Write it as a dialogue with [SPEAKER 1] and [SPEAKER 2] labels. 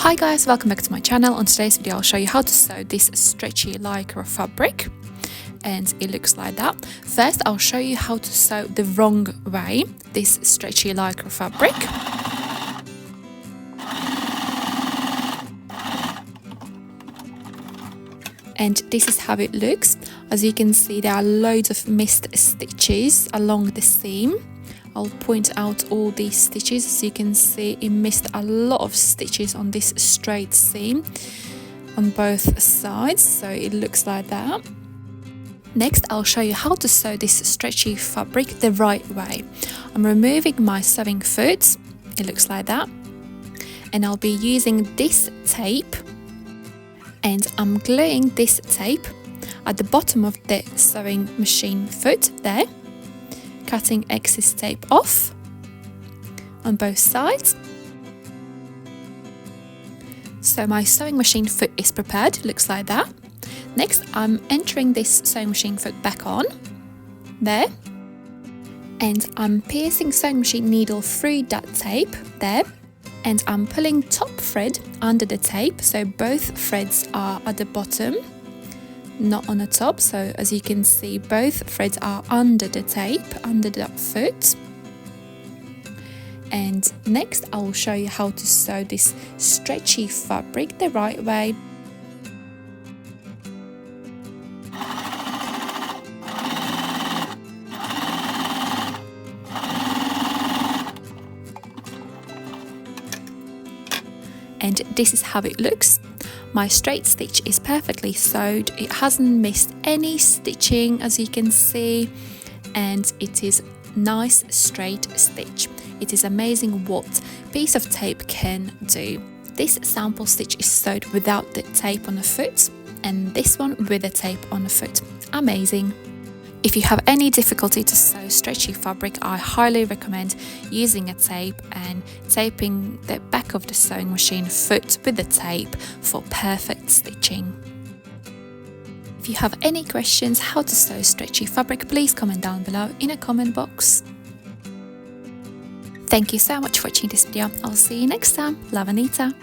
[SPEAKER 1] Hi guys, welcome back to my channel. On today's video I'll show you how to sew this stretchy lycra fabric, and it looks like that. First I'll show you how to sew the wrong way this stretchy lycra fabric. And this is how it looks. As you can see, there are loads of missed stitches along the seam. I'll point out all these stitches. As you can see, it missed a lot of stitches on this straight seam on both sides, so it looks like that. Next, I'll show you how to sew this stretchy fabric the right way. I'm removing my sewing foot, it looks like that, and I'll be using this tape, and I'm gluing this tape at the bottom of the sewing machine foot there, cutting excess tape off on both sides. So my sewing machine foot is prepared, looks like that. Next, I'm entering this sewing machine foot back on there, and I'm piercing sewing machine needle through that tape there, and I'm pulling top thread under the tape, so both threads are at the bottom, not on the top. So as you can see, both threads are under the tape, under that foot. And next I will show you how to sew this stretchy fabric the right way. And this is how it looks. My straight stitch is perfectly sewed, it hasn't missed any stitching as you can see, and it is nice straight stitch. It is amazing what piece of tape can do. This sample stitch is sewed without the tape on the foot, and this one with the tape on the foot. Amazing. If you have any difficulty to sew stretchy fabric, I highly recommend using a tape and taping the back of the sewing machine foot with the tape for perfect stitching. If you have any questions how to sew stretchy fabric, please comment down below in a comment box. Thank you so much for watching this video. I'll see you next time. Love, Anita.